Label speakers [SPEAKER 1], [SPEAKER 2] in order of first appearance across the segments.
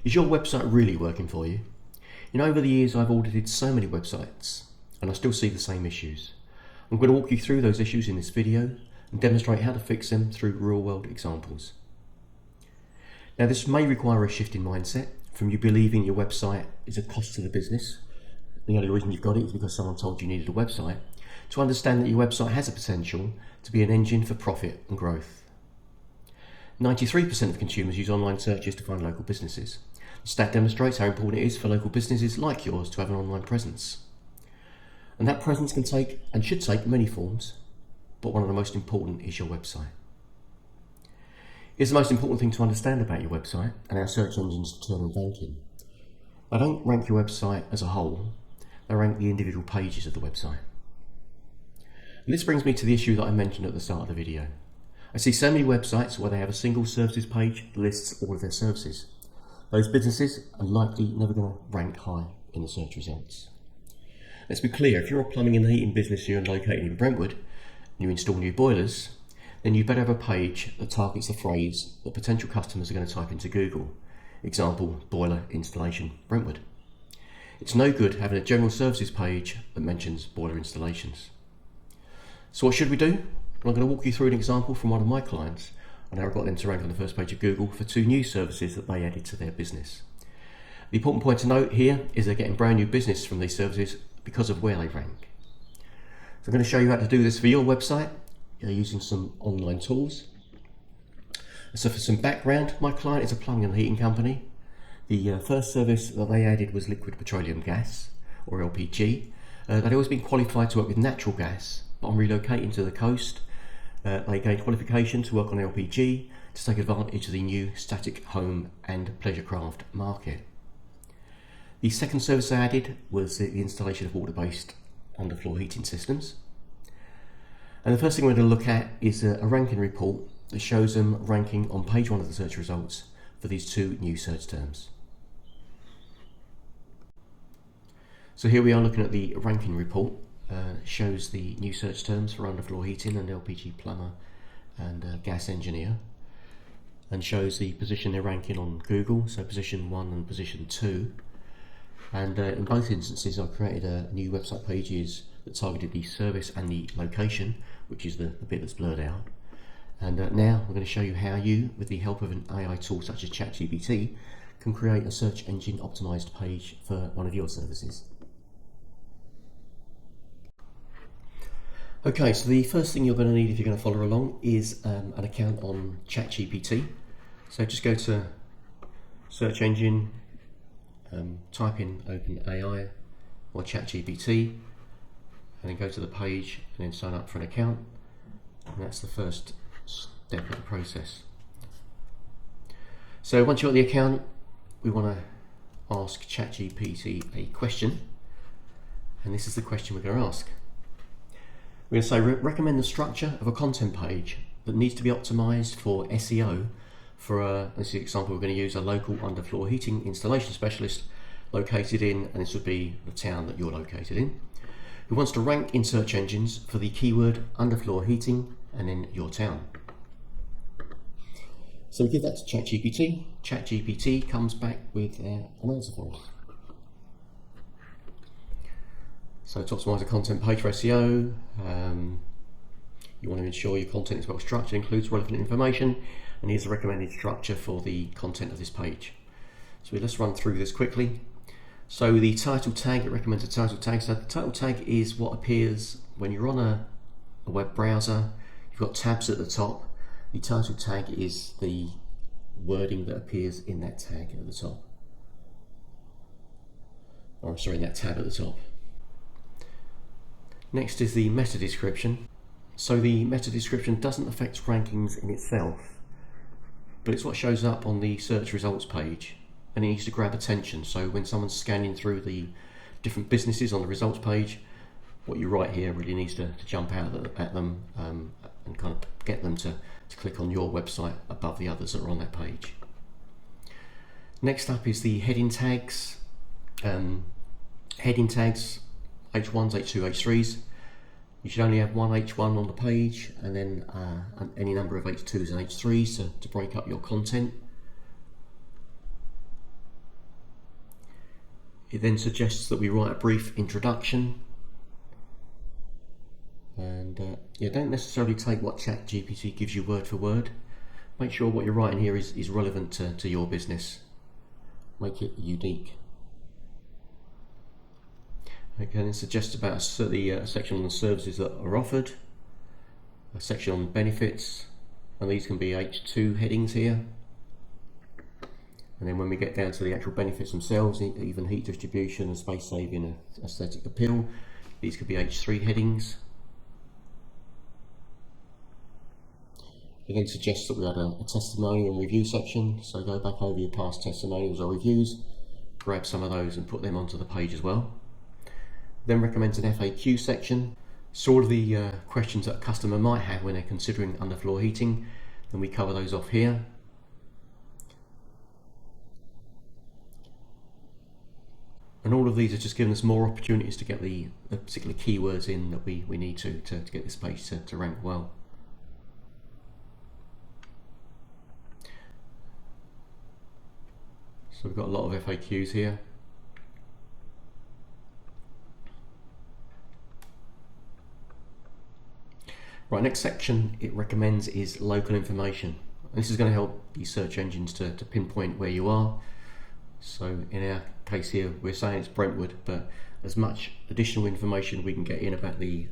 [SPEAKER 1] Is your website really working for you? You know, over the years I've audited so many websites and I still see the same issues. I'm going to walk you through those issues in this video and demonstrate how to fix them through real-world examples. Now, this may require a shift in mindset from you believing your website is a cost to the business. The only reason you've got it is because someone told you needed a website, to understand that your website has a potential to be an engine for profit and growth. 93% of consumers use online searches to find local businesses. The stat demonstrates how important it is for local businesses like yours to have an online presence. And that presence can take and should take many forms, but one of the most important is your website. Here's the most important thing to understand about your website and how search engines determine ranking. They don't rank your website as a whole, they rank the individual pages of the website. And this brings me to the issue that I mentioned at the start of the video. I see so many websites where they have a single services page that lists all of their services. Those businesses are likely never going to rank high in the search results. Let's be clear, if you're a plumbing and heating business here and located in Brentwood, and you install new boilers, then you better have a page that targets the phrase that potential customers are going to type into Google. Example, boiler installation, Brentwood. It's no good having a general services page that mentions boiler installations. So what should we do? Well, I'm going to walk you through an example from one of my clients on how I got them to rank on the first page of Google for 2 new services that they added to their business. The important point to note here is they're getting brand new business from these services because of where they rank. So I'm going to show you how to do this for your website using some online tools. So for some background, my client is a plumbing and heating company. The first service that they added was liquid petroleum gas, or LPG. They'd always been qualified to work with natural gas, but on relocating to the coast, they gained qualification to work on LPG to take advantage of the new static home and pleasure craft market. The second service they added was the installation of water-based underfloor heating systems. And the first thing we're going to look at is a ranking report that shows them ranking on page 1 of the search results for these 2 new search terms. So here we are looking at the ranking report. Shows the new search terms for underfloor heating and LPG plumber and gas engineer, and shows the position they're ranking on Google, so position 1 and position 2. And in both instances I've created new website pages that targeted the service and the location, which is the bit that's blurred out. And now I'm going to show you how you, with the help of an AI tool such as ChatGPT, can create a search engine optimized page for one of your services. Okay, so the first thing you're going to need if you're going to follow along is an account on ChatGPT. So just go to search engine, type in OpenAI or ChatGPT, and then go to the page and then sign up for an account. And that's the first step of the process. So once you've got the account, we want to ask ChatGPT a question, and this is the question we're going to ask. We're going to say, recommend the structure of a content page that needs to be optimized for SEO for this is the example we're going to use, a local underfloor heating installation specialist located in, and this would be the town that you're located in, who wants to rank in search engines for the keyword underfloor heating and then your town. So we give that to ChatGPT. ChatGPT comes back with an answer for us. So to optimize a content page for SEO, you want to ensure your content is well structured, includes relevant information, and here's the recommended structure for the content of this page. So let's run through this quickly. So the title tag, it recommends a title tag. So the title tag is what appears when you're on a web browser. You've got tabs at the top. The title tag is the wording that appears in that tag at the top. Or sorry, in that tab at the top. Next is the meta description. So the meta description doesn't affect rankings in itself, but it's what shows up on the search results page, and it needs to grab attention. So when someone's scanning through the different businesses on the results page, what you write here really needs to jump out at them and kind of get them to click on your website above the others that are on that page. Next up is the heading tags. Heading tags, H1s, H2, H3s. You should only have one H1 on the page and then any number of H2s and H3s to break up your content. It then suggests that we write a brief introduction, and don't necessarily take what ChatGPT gives you word for word. Make sure what you're writing here is relevant to your business. Make it unique. Again, it suggests about a section on the services that are offered, a section on benefits, and these can be H2 headings here. And then when we get down to the actual benefits themselves, even heat distribution and space saving and aesthetic appeal, these could be H3 headings. Again, suggests that we had a testimonial and review section, so go back over your past testimonials or reviews, grab some of those and put them onto the page as well. Then recommends an FAQ section, so all of the questions that a customer might have when they're considering underfloor heating, then we cover those off here. And all of these are just giving us more opportunities to get the particular keywords in that we need to get this page to rank well. So we've got a lot of FAQs here. Right, next section it recommends is local information. And this is going to help these search engines to pinpoint where you are. So in our case here, we're saying it's Brentwood, but as much additional information we can get in about the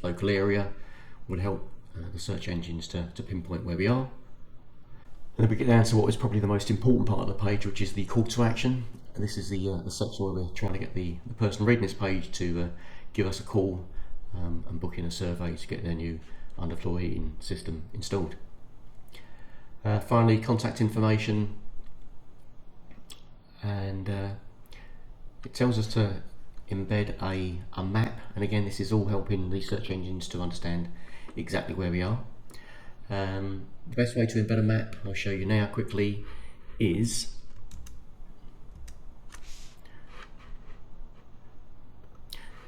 [SPEAKER 1] local area will help the search engines to pinpoint where we are. And then we get down to what is probably the most important part of the page, which is the call to action. And this is the section where we're trying to get the person reading this page to give us a call and book in a survey to get their new underfloor heating system installed. Finally, contact information, and it tells us to embed a map, and again this is all helping the search engines to understand exactly where we are. The best way to embed a map, I'll show you now quickly, is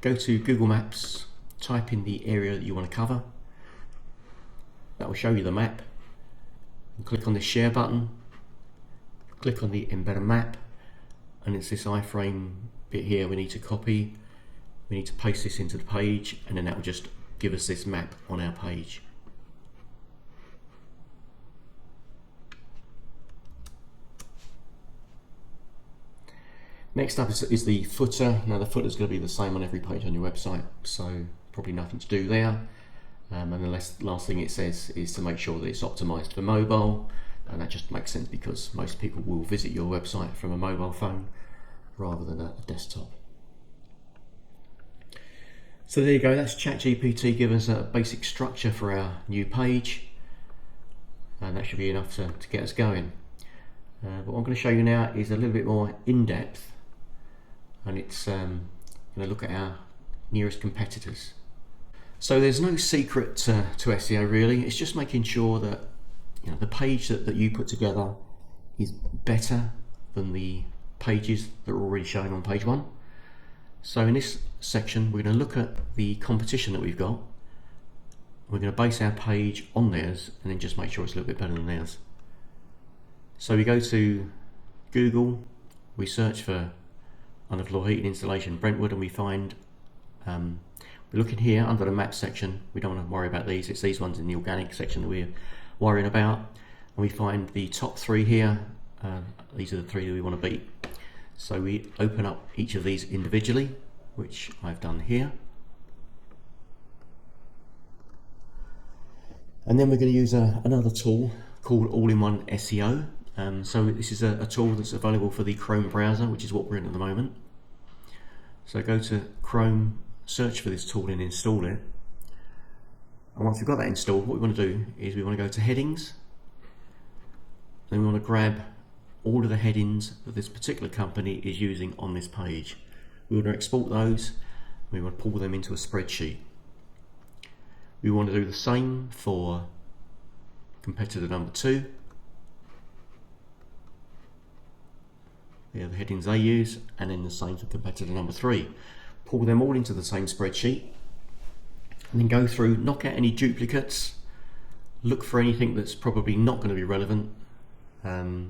[SPEAKER 1] go to Google Maps, type in the area that you want to cover. That will show you the map. And click on the share button, click on the embed a map, and it's this iframe bit here we need to copy. We need to paste this into the page, and then that will just give us this map on our page. Next up is the footer. Now the footer is going to be the same on every page on your website, so probably nothing to do there. And the last thing it says is to make sure that it's optimized for mobile, and that just makes sense because most people will visit your website from a mobile phone rather than a desktop. So there you go, that's ChatGPT giving us a basic structure for our new page, and that should be enough to get us going. But what I'm going to show you now is a little bit more in-depth, and it's going to look at our nearest competitors. So there's no secret to SEO really, it's just making sure that the page that you put together is better than the pages that are already shown on page one. So in this section we're going to look at the competition that we've got. We're going to base our page on theirs and then just make sure it's a little bit better than theirs. So we go to Google, we search for underfloor heating installation Brentwood, and we find we're looking here under the map section. We don't want to worry about these, it's these ones in the organic section that we're worrying about, and we find the top three here. These are the three that we want to beat. So we open up each of these individually, which I've done here, and then we're going to use another tool called All-in-One SEO. So this is a tool that's available for the Chrome browser, which is what we're in at the moment. So go to Chrome, search for this tool and install it. And once we've got that installed, what we want to do is we want to go to headings. Then we want to grab all of the headings that this particular company is using on this page. We want to export those. We want to pull them into a spreadsheet. We want to do the same for competitor number 2. The headings they use, and then the same for competitor number 3. Pull them all into the same spreadsheet, and then go through, knock out any duplicates, look for anything that's probably not going to be relevant about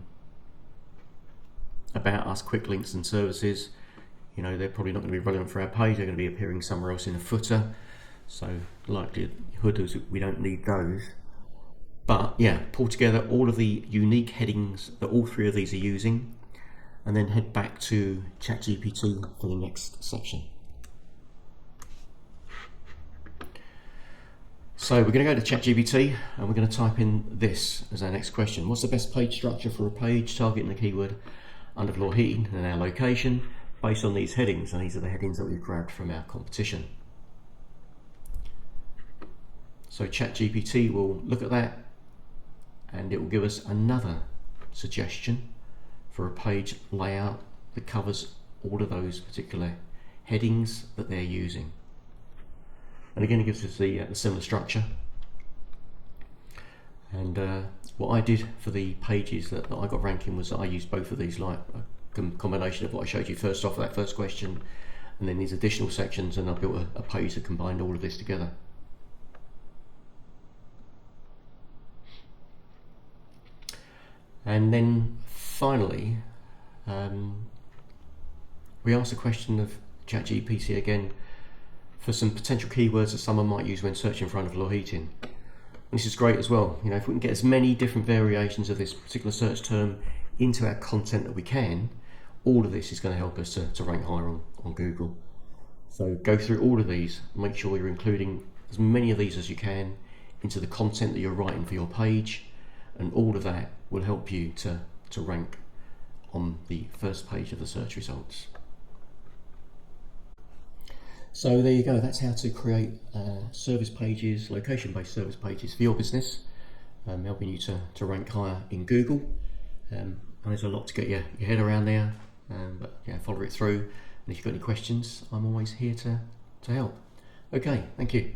[SPEAKER 1] us, quick links and services, you know, they're probably not going to be relevant for our page. They're going to be appearing somewhere else in the footer. So likelihood is we don't need those. But yeah, pull together all of the unique headings that all three of these are using, and then head back to ChatGPT for the next section. So we're going to go to ChatGPT and we're going to type in this as our next question. What's the best page structure for a page targeting the keyword underfloor heating and our location based on these headings? And these are the headings that we've grabbed from our competition. So ChatGPT will look at that and it will give us another suggestion for a page layout that covers all of those particular headings that they're using. And again, it gives us the similar structure. And what I did for the pages that I got ranking was that I used both of these, like a combination of what I showed you first off, that first question, and then these additional sections, and I built a page that combined all of this together. And then finally, we asked the question of ChatGPT again for some potential keywords that someone might use when searching for underfloor heating. And this is great as well. You know, if we can get as many different variations of this particular search term into our content that we can, all of this is going to help us to rank higher on Google. So go through all of these, make sure you're including as many of these as you can into the content that you're writing for your page, and all of that will help you to rank on the first page of the search results. So there you go, that's how to create service pages, location-based service pages for your business, helping you to rank higher in Google. And there's a lot to get your head around there, but yeah, follow it through. And if you've got any questions, I'm always here to help. Okay, thank you.